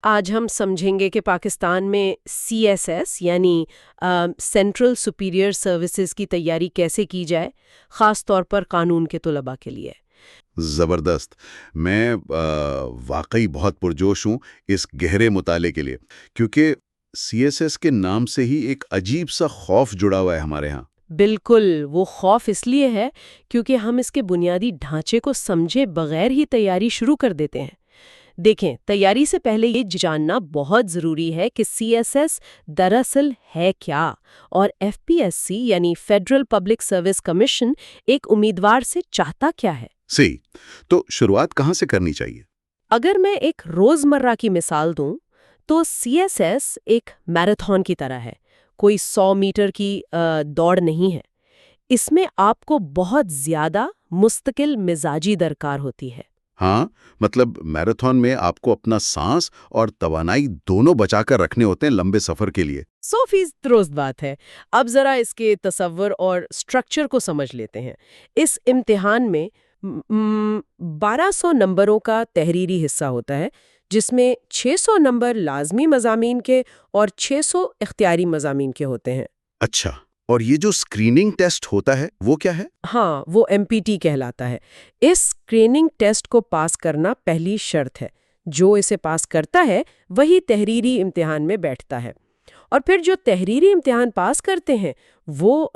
آج ہم سمجھیں گے کہ پاکستان میں CSS یعنی سینٹرل سپیریئر سروسز کی تیاری کیسے کی جائے، خاص طور پر قانون کے طلباء کے لیے۔ زبردست۔ میں واقعی بہت پرجوش ہوں اس گہرے مطالعے کے لیے، کیونکہ CSS کے نام سے ہی ایک عجیب سا خوف جڑا ہوا ہے ہمارے ہاں۔ بالکل، وہ خوف اس لیے ہے کیونکہ ہم اس کے بنیادی ڈھانچے کو سمجھے بغیر ہی تیاری شروع کر دیتے ہیں۔ دیکھیں، تیاری سے پہلے یہ جاننا بہت ضروری ہے کہ CSS دراصل ہے کیا، اور FPSC یعنی فیڈرل پبلک سروس کمیشن ایک امیدوار سے چاہتا کیا ہے۔ صحیح۔ تو شروعات کہاں سے کرنی چاہیے؟ اگر میں ایک روزمرہ کی مثال دوں تو CSS ایک میراتھن کی طرح ہے، کوئی 100 میٹر کی دوڑ نہیں ہے۔ اس میں آپ کو بہت زیادہ مستقل مزاجی درکار ہوتی ہے۔ ہاں، مطلب میراتھن میں آپ کو اپنا سانس اور توانائی دونوں بچا کر رکھنے ہوتے ہیں لمبے سفر کے لیے۔ 100% درست بات ہے۔ اب ذرا اس کے تصور اور سٹرکچر کو سمجھ لیتے ہیں۔ اس امتحان میں 1200 نمبروں کا تحریری حصہ ہوتا ہے، جس میں 600 نمبر لازمی مضامین کے اور 600 اختیاری مضامین کے ہوتے ہیں۔ اچھا، اور یہ جو اسکریننگ ٹیسٹ ہوتا ہے وہ کیا ہے؟ ہاں، وہ MPT کہلاتا ہے۔ اس اسکریننگ ٹیسٹ کو پاس کرنا پہلی شرط ہے۔ جو اسے پاس کرتا ہے وہی تحریری امتحان میں بیٹھتا ہے، اور پھر جو تحریری امتحان پاس کرتے ہیں وہ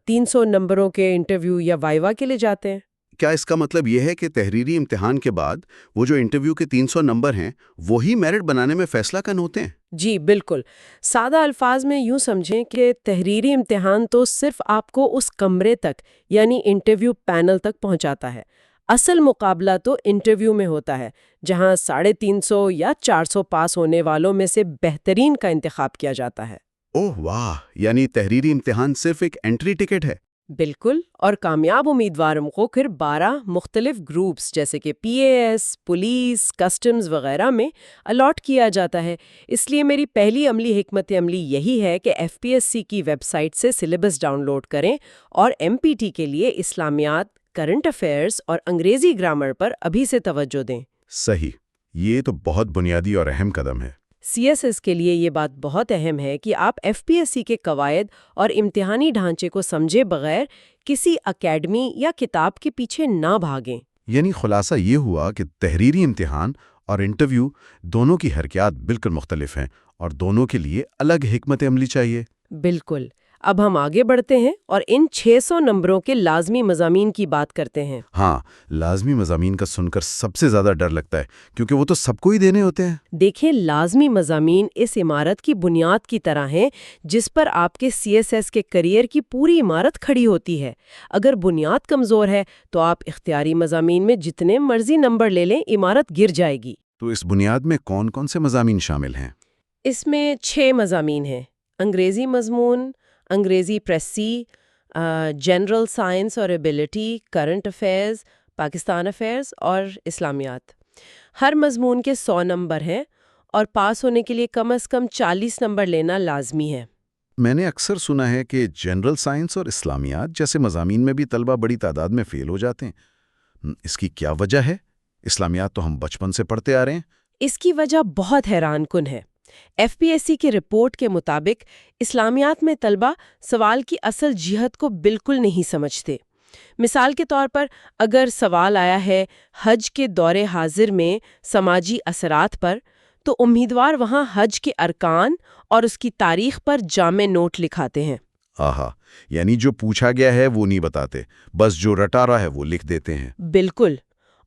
300 نمبروں کے انٹرویو یا وائوا کے لیے جاتے ہیں۔ کیا اس کا مطلب یہ ہے کہ تحریری امتحان کے بعد وہ جو انٹرویو کے 300 نمبر ہیں وہی میرٹ بنانے میں فیصلہ کن ہوتے ہیں؟ جی بالکل۔ سادہ الفاظ میں یوں سمجھیں کہ تحریری امتحان تو صرف آپ کو اس کمرے تک یعنی انٹرویو پینل تک پہنچاتا ہے۔ اصل مقابلہ تو انٹرویو میں ہوتا ہے، جہاں 350 یا 400 پاس ہونے والوں میں سے بہترین کا انتخاب کیا جاتا ہے۔ اوہ واہ، یعنی تحریری امتحان صرف ایک انٹری ٹکٹ ہے؟ بالکل، اور کامیاب امیدواروں کو پھر 12 مختلف گروپس جیسے کہ PAS، پولیس، کسٹمز وغیرہ میں الاٹ کیا جاتا ہے۔ اس لیے میری پہلی عملی حکمت عملی یہی ہے کہ FPSC کی ویب سائٹ سے سلیبس ڈاؤن لوڈ کریں اور MPT کے لیے اسلامیات، کرنٹ افیئرز اور انگریزی گرامر پر ابھی سے توجہ دیں۔ صحیح، یہ تو بہت بنیادی اور اہم قدم ہے۔ CSS کے لیے یہ بات بہت اہم ہے کہ آپ FPSC کے قواعد اور امتحانی ڈھانچے کو سمجھے بغیر کسی اکیڈمی یا کتاب کے پیچھے نہ بھاگیں۔ یعنی خلاصہ یہ ہوا کہ تحریری امتحان اور انٹرویو دونوں کی حرکیات بالکل مختلف ہیں اور دونوں کے لیے الگ حکمت عملی چاہیے۔ بالکل۔ اب ہم آگے بڑھتے ہیں اور ان 600 نمبروں کے لازمی مضامین کی بات کرتے ہیں۔ ہاں، لازمی مضامین کا سن کر سب سے زیادہ ڈر لگتا ہے، کیونکہ وہ تو سب کو ہی دینے ہوتے ہیں۔ دیکھیں، لازمی مضامین اس عمارت کی بنیاد کی طرح ہیں جس پر آپ کے CSS کے کریئر کی پوری عمارت کھڑی ہوتی ہے۔ اگر بنیاد کمزور ہے تو آپ اختیاری مضامین میں جتنے مرضی نمبر لے لیں، عمارت گر جائے گی۔ تو اس بنیاد میں کون کون سے مضامین شامل ہیں؟ اس میں 6 مضامین ہیں: انگریزی مضمون، انگریزی پریسی، جنرل سائنس اور ability, current affairs, Pakistan affairs اور اسلامیات۔ ہر مضمون کے 100 نمبر ہیں اور پاس ہونے کے لیے کم از کم 40 نمبر لینا لازمی ہے۔ میں نے اکثر سنا ہے کہ جنرل سائنس اور اسلامیات جیسے مضامین میں بھی طلبہ بڑی تعداد میں فیل ہو جاتے ہیں۔ اس کی کیا وجہ ہے؟ اسلامیات تو ہم بچپن سے پڑھتے آ رہے ہیں۔ اس کی وجہ بہت حیران کن ہے۔ FPSC کی رپورٹ کے مطابق اسلامیات میں طلبہ سوال کی اصل جہت کو بالکل نہیں سمجھتے۔ مثال کے طور پر، اگر سوال آیا ہے حج کے دور حاضر میں سماجی اثرات پر، تو امیدوار وہاں حج کے ارکان اور اس کی تاریخ پر جامع نوٹ لکھاتے ہیں۔ آہا، یعنی جو پوچھا گیا ہے وہ نہیں بتاتے، بس جو رٹا رہا ہے وہ لکھ دیتے ہیں۔ بالکل،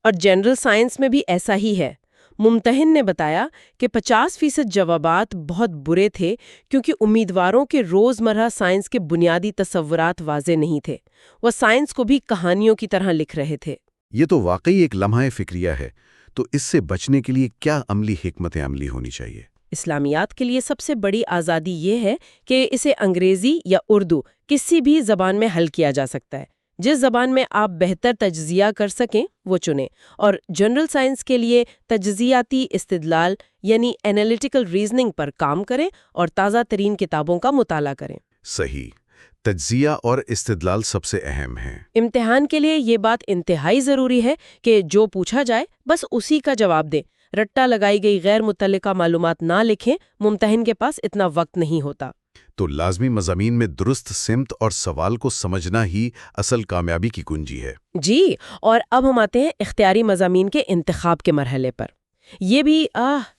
اور جنرل سائنس میں بھی ایسا ہی ہے۔ ممتحن نے بتایا کہ 50% جوابات بہت برے تھے کیونکہ امیدواروں کے روزمرہ سائنس کے بنیادی تصورات واضح نہیں تھے۔ وہ سائنس کو بھی کہانیوں کی طرح لکھ رہے تھے۔ یہ تو واقعی ایک لمحہ فکریہ ہے۔ تو اس سے بچنے کے لیے کیا عملی حکمت عملی ہونی چاہیے؟ اسلامیات کے لیے سب سے بڑی آزادی یہ ہے کہ اسے انگریزی یا اردو کسی بھی زبان میں حل کیا جا سکتا ہے۔ جس زبان میں آپ بہتر تجزیہ کر سکیں وہ چنیں، اور جنرل سائنس کے لیے تجزیاتی استدلال یعنی انالیٹیکل ریزننگ پر کام کریں اور تازہ ترین کتابوں کا مطالعہ کریں۔ صحیح، تجزیہ اور استدلال سب سے اہم ہیں۔ امتحان کے لیے یہ بات انتہائی ضروری ہے کہ جو پوچھا جائے بس اسی کا جواب دیں۔ رٹا لگائی گئی غیر متعلقہ معلومات نہ لکھیں، ممتحن کے پاس اتنا وقت نہیں ہوتا۔ تو لازمی مضامین میں درست سمت اور سوال کو سمجھنا ہی اصل کامیابی کی کنجی ہے۔ جی، اور اب ہم آتے ہیں اختیاری مضامین کے انتخاب کے مرحلے پر۔ یہ بھی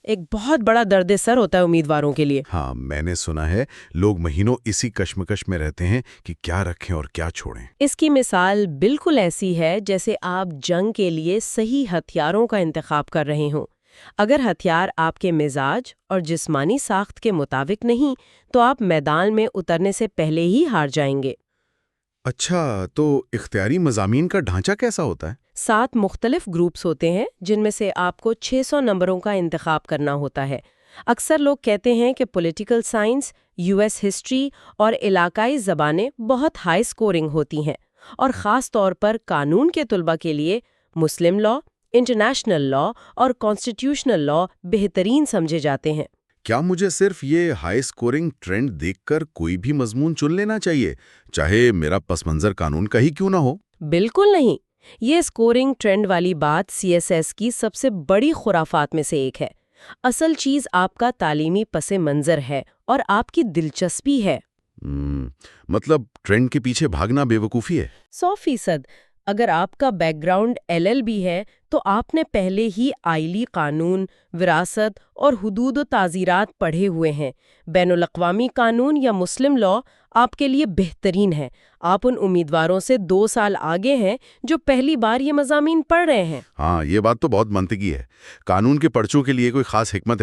ایک بہت بڑا درد سر ہوتا ہے امیدواروں کے لیے۔ ہاں، میں نے سنا ہے لوگ مہینوں اسی کشمکش میں رہتے ہیں کہ کیا رکھیں اور کیا چھوڑیں۔ اس کی مثال بالکل ایسی ہے جیسے آپ جنگ کے لیے صحیح ہتھیاروں کا انتخاب کر رہے ہوں۔ اگر ہتھیار آپ کے مزاج اور جسمانی ساخت کے مطابق نہیں تو آپ میدان میں اترنے سے پہلے ہی ہار جائیں گے۔ اچھا، تو اختیاری مضامین کا ڈھانچہ کیسا ہوتا ہے؟ 7 مختلف گروپس ہوتے ہیں جن میں سے آپ کو 600 نمبروں کا انتخاب کرنا ہوتا ہے۔ اکثر لوگ کہتے ہیں کہ پولیٹیکل سائنس، US ہسٹری اور علاقائی زبانیں بہت ہائی سکورنگ ہوتی ہیں، اور خاص طور پر قانون کے طلباء کے لیے مسلم لاء، انٹرنیشنل لاء اور کانسٹیٹیوشنل لاء بہترین سمجھے جاتے ہیں۔ کیا مجھے صرف یہ ہائی سکورنگ ٹرینڈ دیکھ کر کوئی بھی مضمون چن لینا چاہیے، چاہے میرا پس منظر قانون کا ہی کیوں نہ ہو؟ بالکل نہیں۔ یہ سکورنگ ٹرینڈ والی بات CSS کی سب سے بڑی خرافات میں سے ایک ہے۔ اصل چیز آپ کا تعلیمی پس منظر ہے اور آپ کی دلچسپی ہے۔ مطلب ٹرینڈ کے پیچھے بھاگنا بے وقوفی ہے؟ 100%۔ اگر آپ کا بیک گراؤنڈ LLB ہے تو آپ نے پہلے ہی آئلی قانون، وراثت اور حدود و تعزیرات پڑھے ہوئے ہیں۔ بین الاقوامی قانون یا مسلم لاء آپ کے لیے بہترین ہے۔ آپ ان امیدواروں سے 2 سال آگے ہیں جو پہلی بار یہ مضامین پڑھ رہے ہیں۔ ہاں، یہ بات تو بہت منطقی ہے۔ قانون کے پرچوں کے لیے کوئی خاص حکمت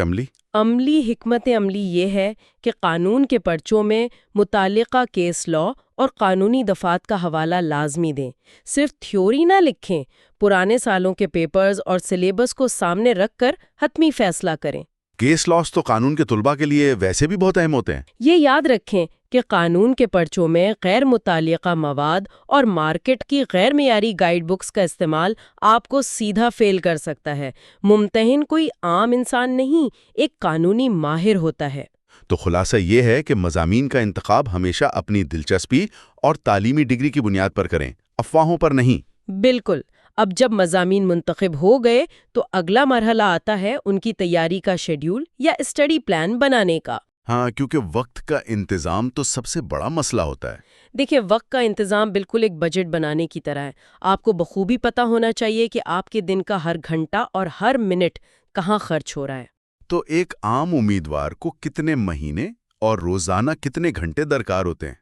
حکمت عملی یہ ہے کہ قانون کے پرچوں میں متعلقہ کیس لاء اور قانونی دفعات کا حوالہ لازمی دیں۔ صرف تھیوری نہ لکھیں، پرانے سالوں کے پیپرز اور سلیبس کو سامنے رکھ کر حتمی فیصلہ کریں۔ کیس لاس تو قانون کے طلباء کے لیے ویسے بھی بہت اہم ہوتے ہیں۔ یہ یاد رکھیں کہ قانون کے پرچوں میں غیر متعلقہ مواد اور مارکیٹ کی غیر معیاری گائیڈ بکس کا استعمال آپ کو سیدھا فیل کر سکتا ہے۔ ممتحن کوئی عام انسان نہیں، ایک قانونی ماہر ہوتا ہے۔ تو خلاصہ یہ ہے کہ مضامین کا انتخاب ہمیشہ اپنی دلچسپی اور تعلیمی ڈگری کی بنیاد پر کریں، افواہوں پر نہیں۔ بالکل۔ اب جب مضامین منتخب ہو گئے تو اگلا مرحلہ آتا ہے ان کی تیاری کا شیڈیول یا اسٹڈی پلان بنانے کا۔ ہاں، کیونکہ وقت کا انتظام تو سب سے بڑا مسئلہ ہوتا ہے۔ دیکھیں، وقت کا انتظام بالکل ایک بجٹ بنانے کی طرح ہے۔ آپ کو بخوبی پتہ ہونا چاہیے کہ آپ کے دن کا ہر گھنٹہ اور ہر منٹ کہاں خرچ ہو رہا ہے۔ تو ایک عام امیدوار کو کتنے مہینے اور روزانہ کتنے گھنٹے درکار ہوتے ہیں؟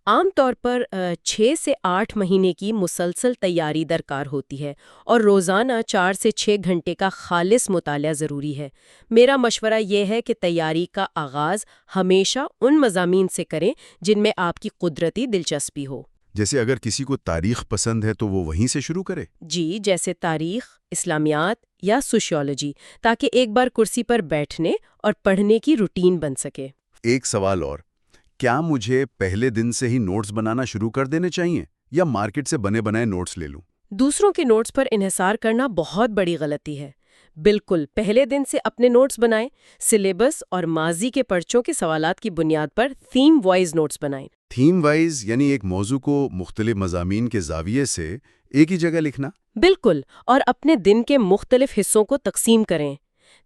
عام طور پر 6 سے 8 مہینے کی مسلسل تیاری درکار ہوتی ہے، اور روزانہ 4 سے 6 گھنٹے کا خالص مطالعہ ضروری ہے۔ میرا مشورہ یہ ہے کہ تیاری کا آغاز ہمیشہ ان مضامین سے کریں جن میں آپ کی قدرتی دلچسپی ہو۔ جیسے اگر کسی کو تاریخ پسند ہے تو وہ وہیں سے شروع کرے؟ جی، جیسے تاریخ، اسلامیات یا سوشیولوجی، تاکہ ایک بار کرسی پر بیٹھنے اور پڑھنے کی روٹین بن سکے۔ ایک سوال اور، کیا مجھے پہلے دن سے ہی نوٹس بنانا شروع کر دینے چاہیے یا مارکیٹ سے بنے بنائے نوٹس لے لوں؟ دوسروں کے نوٹس پر انحصار کرنا بہت بڑی غلطی ہے۔ بالکل پہلے دن سے اپنے نوٹس بنائیں، سلیبس اور ماضی کے پرچوں کے سوالات کی بنیاد پر تھیم وائز نوٹس بنائیں۔ تھیم وائز یعنی ایک موضوع کو مختلف مضامین کے زاویے سے ایک ہی جگہ لکھنا؟ بالکل، اور اپنے دن کے مختلف حصوں کو تقسیم کریں۔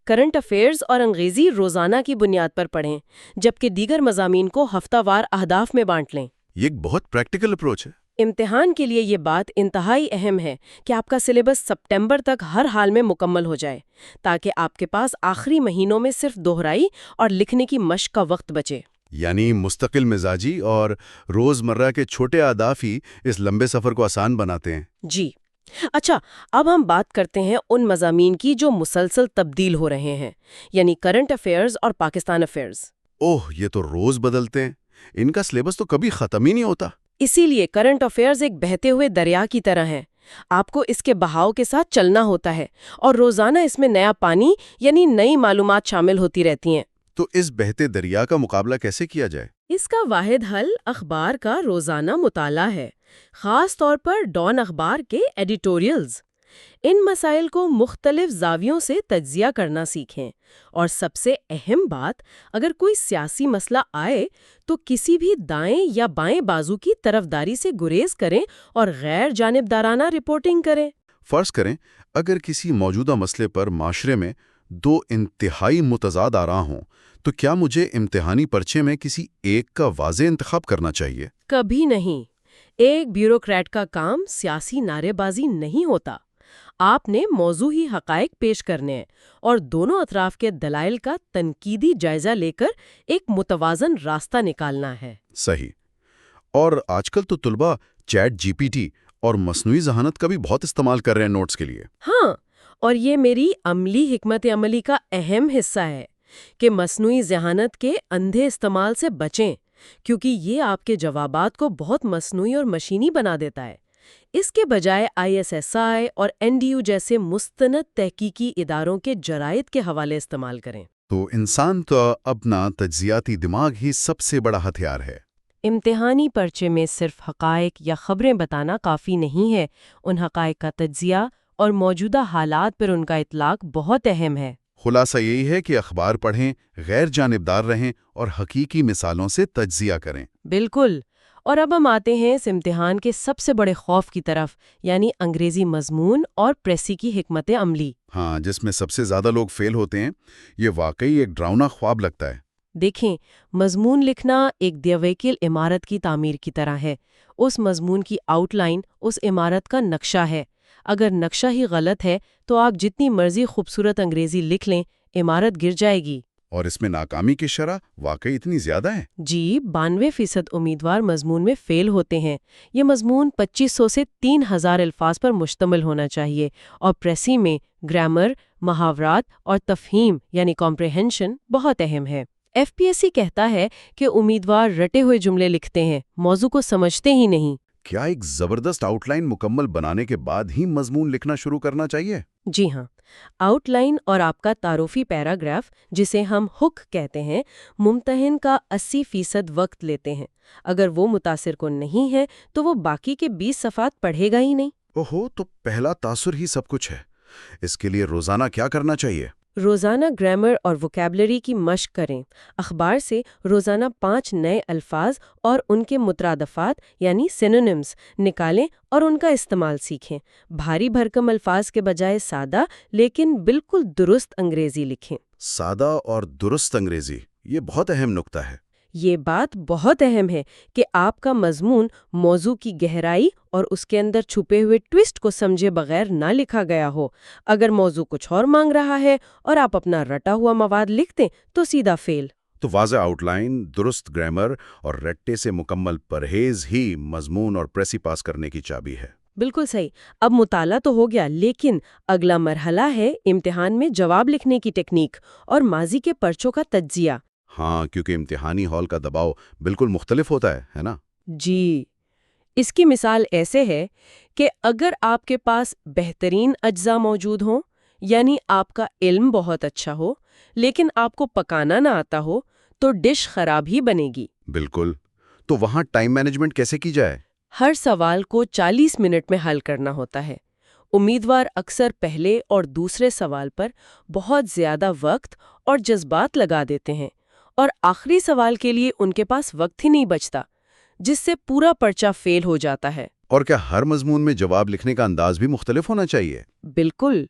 کرنٹ افیئرز اور انگریزی روزانہ کی بنیاد پر پڑھیں، جبکہ دیگر مضامین کو ہفتہ وار اہداف میں بانٹ لیں۔ یہ ایک بہت پریکٹیکل اپروچ ہے۔ امتحان کے لیے یہ بات انتہائی اہم ہے کہ آپ کا سلیبس سپٹمبر تک ہر حال میں مکمل ہو جائے، تاکہ آپ کے پاس آخری مہینوں میں صرف دہرائی اور لکھنے کی مشق کا وقت بچے۔ یعنی مستقل مزاجی اور روزمرہ کے چھوٹے اہداف ہی اس لمبے سفر کو آسان بناتے ہیں۔ جی۔ اچھا، اب ہم بات کرتے ہیں ان مضامین کی جو مسلسل تبدیل ہو رہے ہیں، یعنی کرنٹ افیئرز اور پاکستان افیئرز۔ یہ تو روز بدلتے ہیں، ان کا سلیبس تو کبھی ختم ہی نہیں ہوتا۔ اسی لیے کرنٹ افیئرز ایک بہتے ہوئے دریا کی طرح ہے۔ آپ کو اس کے بہاؤ کے ساتھ چلنا ہوتا ہے، اور روزانہ اس میں نیا پانی یعنی نئی معلومات شامل ہوتی رہتی ہیں۔ تو اس بہتے دریا کا مقابلہ کیسے کیا جائے؟ اس کا واحد حل اخبار کا روزانہ مطالعہ ہے، خاص طور پر ڈان اخبار کے ایڈیٹوریلز۔ ان مسائل کو مختلف زاویوں سے تجزیہ کرنا سیکھیں، اور سب سے اہم بات، اگر کوئی سیاسی مسئلہ آئے تو کسی بھی دائیں یا بائیں بازو کی طرفداری سے گریز کریں اور غیر جانبدارانہ رپورٹنگ کریں۔ فرض کریں اگر کسی موجودہ مسئلے پر معاشرے میں دو انتہائی متضاد آراء ہوں تو کیا مجھے امتحانی پرچے میں کسی ایک کا واضح انتخاب کرنا چاہیے؟ کبھی نہیں۔ ایک بیوروکریٹ کا کام سیاسی نعرے بازی نہیں ہوتا۔ آپ نے موضوعی حقائق پیش کرنے ہیں اور دونوں اطراف کے دلائل کا تنقیدی جائزہ لے کر ایک متوازن راستہ نکالنا ہے۔ صحیح۔ اور آج کل تو طلباء چیٹ جی پی ٹی اور مصنوعی ذہانت کا بھی بہت استعمال کر رہے ہیں نوٹس کے لیے۔ ہاں، اور یہ میری عملی حکمت عملی کا اہم حصہ ہے کہ مصنوعی ذہانت کے اندھے استعمال سے بچیں، کیونکہ یہ آپ کے جوابات کو بہت مصنوعی اور مشینی بنا دیتا ہے۔ اس کے بجائے ISSI اور NDU جیسے مستند تحقیقی اداروں کے جرائد کے حوالے استعمال کریں۔ تو انسان تو اپنا تجزیاتی دماغ ہی سب سے بڑا ہتھیار ہے۔ امتحانی پرچے میں صرف حقائق یا خبریں بتانا کافی نہیں ہے، ان حقائق کا تجزیہ اور موجودہ حالات پر ان کا اطلاق بہت اہم ہے۔ خلاصہ یہی ہے کہ اخبار پڑھیں، غیر جانبدار رہیں اور حقیقی مثالوں سے تجزیہ کریں۔ بالکل۔ اور اب ہم آتے ہیں اس امتحان کے سب سے بڑے خوف کی طرف، یعنی انگریزی مضمون اور پریسی کی حکمت عملی۔ ہاں، جس میں سب سے زیادہ لوگ فیل ہوتے ہیں۔ یہ واقعی ایک ڈراؤنا خواب لگتا ہے۔ دیکھیں، مضمون لکھنا ایک دیویکل عمارت کی تعمیر کی طرح ہے۔ اس مضمون کی آؤٹ لائن اس عمارت کا نقشہ ہے۔ اگر نقشہ ہی غلط ہے تو آپ جتنی مرضی خوبصورت انگریزی لکھ لیں، عمارت گر جائے گی۔ اور اس میں ناکامی کی شرح واقعی اتنی زیادہ ہے؟ جی، 92% امیدوار مضمون میں فیل ہوتے ہیں۔ یہ مضمون 2500 سے 3000 الفاظ پر مشتمل ہونا چاہیے، اور پریسی میں گرامر، محاورات اور تفہیم یعنی کمپریہنشن بہت اہم ہے۔ FPSC کہتا ہے کہ امیدوار رٹے ہوئے جملے لکھتے ہیں، موضوع کو سمجھتے ہی نہیں۔ کیا ایک زبردست آؤٹ لائن مکمل بنانے کے بعد ہی مضمون لکھنا شروع کرنا چاہیے؟ جی ہاں، آؤٹ لائن اور آپ کا تعارفی پیراگراف، جسے ہم ہک کہتے ہیں، ممتحن کا 80% وقت لیتے ہیں۔ اگر وہ متاثر کن نہیں ہے تو وہ باقی کے 20 صفحات پڑھے گا ہی نہیں۔ اوہو، تو پہلا تاثر ہی سب کچھ ہے۔ اس کے لیے روزانہ کیا کرنا چاہیے؟ روزانہ گرامر اور ووکیبلری کی مشق کریں۔ اخبار سے روزانہ 5 نئے الفاظ اور ان کے مترادفات یعنی سینونیمز نکالیں اور ان کا استعمال سیکھیں۔ بھاری بھرکم الفاظ کے بجائے سادہ لیکن بالکل درست انگریزی لکھیں۔ سادہ اور درست انگریزی، یہ بہت اہم نکتہ ہے۔ یہ بات بہت اہم ہے کہ آپ کا مضمون موضوع کی گہرائی اور اس کے اندر چھپے ہوئے ٹویسٹ کو سمجھے بغیر نہ لکھا گیا ہو۔ اگر موضوع کچھ اور مانگ رہا ہے اور آپ اپنا رٹا ہوا مواد لکھ دیں تو سیدھا فیل۔ تو واضح آؤٹ لائن، درست گرامر اور رٹے سے مکمل پرہیز ہی مضمون اور پریسی پاس کرنے کی چابی ہے۔ بالکل صحیح۔ اب مطالعہ تو ہو گیا، لیکن اگلا مرحلہ ہے امتحان میں جواب لکھنے کی ٹیکنیک اور ماضی کے پرچوں کا تجزیہ۔ ہاں، کیونکہ امتحانی ہال کا دباؤ بالکل مختلف ہوتا ہے نا؟ جی، اس کی مثال ایسے ہے کہ اگر آپ کے پاس بہترین اجزاء موجود ہوں، یعنی آپ کا علم بہت اچھا ہو لیکن آپ کو پکانا نہ آتا ہو، تو ڈش خراب ہی بنے گی۔ بالکل۔ تو وہاں ٹائم مینجمنٹ کیسے کی جائے؟ ہر سوال کو 40 منٹ میں حل کرنا ہوتا ہے۔ امیدوار اکثر پہلے اور دوسرے سوال پر بہت زیادہ وقت اور جذبات لگا دیتے ہیں، اور آخری سوال کے لیے ان کے پاس وقت ہی نہیں بچتا، جس سے پورا پرچہ فیل ہو جاتا ہے۔ اور کیا ہر مضمون میں جواب لکھنے کا انداز بھی مختلف ہونا چاہیے؟ بالکل،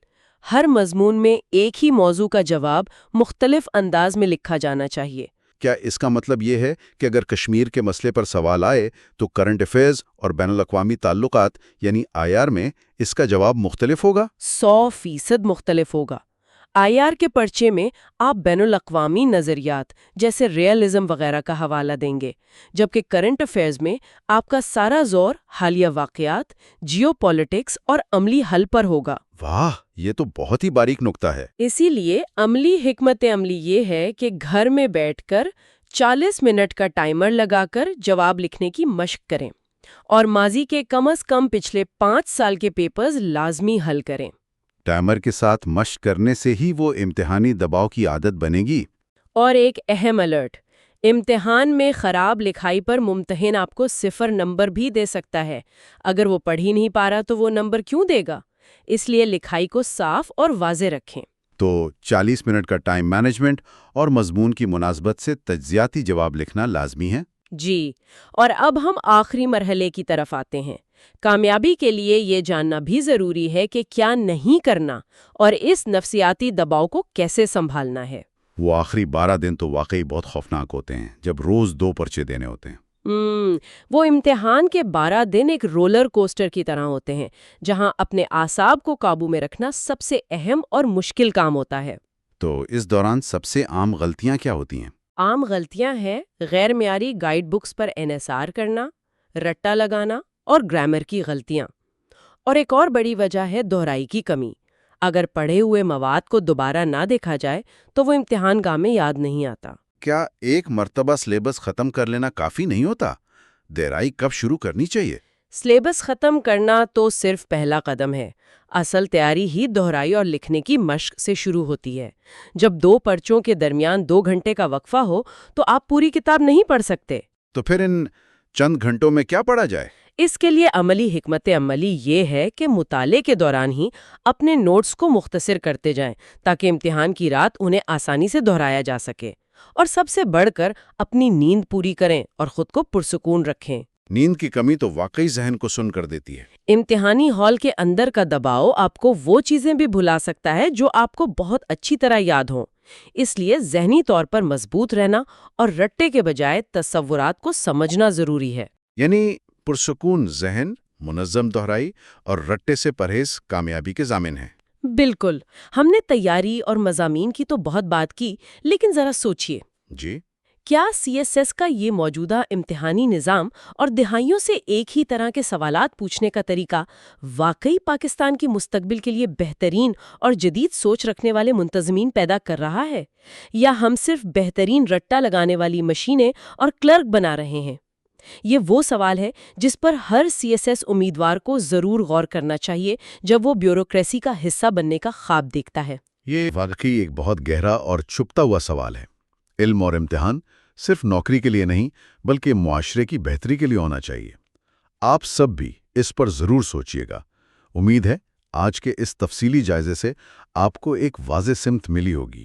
ہر مضمون میں ایک ہی موضوع کا جواب مختلف انداز میں لکھا جانا چاہیے۔ کیا اس کا مطلب یہ ہے کہ اگر کشمیر کے مسئلے پر سوال آئے تو کرنٹ افیئرز اور بین الاقوامی تعلقات یعنی IR میں اس کا جواب مختلف ہوگا؟ 100% مختلف ہوگا۔ IR کے پرچے میں آپ بین الاقوامی نظریات جیسے ریئلزم وغیرہ کا حوالہ دیں گے، جبکہ کرنٹ افیئرز میں آپ کا سارا زور حالیہ واقعات، جیو پالیٹکس اور عملی حل پر ہوگا۔ واہ، یہ تو بہت ہی باریک نکتہ ہے۔ اسی لیے عملی حکمت عملی یہ ہے کہ گھر میں بیٹھ کر 40 منٹ کا ٹائمر لگا کر جواب لکھنے کی مشق کریں، اور ماضی کے کم از کم پچھلے 5 سال کے پیپرز لازمی حل کریں۔ ٹائمر کے ساتھ مشق کرنے سے ہی وہ امتحانی دباؤ کی عادت بنے گی۔ اور ایک اہم الرٹ، امتحان میں خراب لکھائی پر ممتحن آپ کو 0 نمبر بھی دے سکتا ہے۔ اگر وہ پڑھ ہی نہیں پا رہا تو وہ نمبر کیوں دے گا؟ اس لیے لکھائی کو صاف اور واضح رکھیں۔ تو 40 منٹ کا ٹائم مینجمنٹ اور مضمون کی مناسبت سے تجزیاتی جواب لکھنا لازمی ہے۔ جی، اور اب ہم آخری مرحلے کی طرف آتے ہیں، کامیابی کے لیے یہ جاننا بھی ضروری ہے کہ کیا نہیں کرنا اور اس نفسیاتی دباؤ کو کیسے سنبھالنا ہے۔ وہ آخری 12 دن تو واقعی بہت خوفناک ہوتے ہیں، جب روز 2 پرچے دینے ہوتے ہیں۔ وہ امتحان کے 12 دن ایک رولر کوسٹر کی طرح ہوتے ہیں، جہاں اپنے اعصاب کو قابو میں رکھنا سب سے اہم اور مشکل کام ہوتا ہے۔ تو اس دوران سب سے عام غلطیاں کیا ہوتی ہیں؟ عام غلطیاں ہیں غیر معیاری گائیڈ بکس پر انحصار کرنا، رٹا لگانا اور گرامر کی غلطیاں۔ اور ایک اور بڑی وجہ ہے دہرائی کی کمی۔ اگر پڑھے ہوئے مواد کو دوبارہ نہ دیکھا جائے تو وہ امتحان گاہ میں یاد نہیں آتا۔ کیا ایک مرتبہ سلیبس ختم کر لینا کافی نہیں ہوتا؟ دہرائی کب شروع کرنی چاہیے؟ سلیبس ختم کرنا تو صرف پہلا قدم ہے۔ اصل تیاری ہی دہرائی اور لکھنے کی مشق سے شروع ہوتی ہے۔ جب 2 پرچوں کے درمیان 2 گھنٹے کا وقفہ ہو تو آپ پوری کتاب نہیں پڑھ سکتے۔ تو پھر ان چند گھنٹوں میں کیا پڑھا جائے؟ اس کے لیے عملی حکمت عملی یہ ہے کہ مطالعے کے دوران ہی اپنے نوٹس کو مختصر کرتے جائیں تاکہ امتحان کی رات انہیں آسانی سے دہرایا جا سکے۔ اور سب سے بڑھ کر اپنی نیند پوری کریں اور خود کو پرسکون رکھیں۔ نیند کی کمی تو واقعی ذہن کو سن کر دیتی ہے۔ امتحانی ہال کے اندر کا دباؤ آپ کو وہ چیزیں بھی بھلا سکتا ہے جو آپ کو بہت اچھی طرح یاد ہوں۔ اس لیے ذہنی طور پر مضبوط رہنا اور رٹے کے بجائے تصورات کو سمجھنا ضروری ہے۔ یعنی پرسکون ذہن، منظم دہرائی اور رٹے سے پرہیز کامیابی کے ضامن ہیں۔ بالکل۔ ہم نے تیاری اور مضامین کی تو بہت بات کی، لیکن ذرا سوچئے، جی، کیا سی ایس ایس کا یہ موجودہ امتحانی نظام اور دہائیوں سے ایک ہی طرح کے سوالات پوچھنے کا طریقہ واقعی پاکستان کی مستقبل کے لیے بہترین اور جدید سوچ رکھنے والے منتظمین پیدا کر رہا ہے؟ یا ہم صرف بہترین رٹا لگانے والی مشینیں اور کلرک بنا رہے ہیں؟ یہ وہ سوال ہے جس پر ہر سی ایس ایس امیدوار کو ضرور غور کرنا چاہیے جب وہ بیوروکریسی کا حصہ بننے کا خواب دیکھتا ہے۔ یہ واقعی ایک بہت گہرا اور چھپتا ہوا سوال ہے۔ علم اور امتحان صرف نوکری کے لیے نہیں بلکہ معاشرے کی بہتری کے لیے ہونا چاہیے۔ آپ سب بھی اس پر ضرور سوچئے گا۔ امید ہے آج کے اس تفصیلی جائزے سے آپ کو ایک واضح سمت ملی ہوگی۔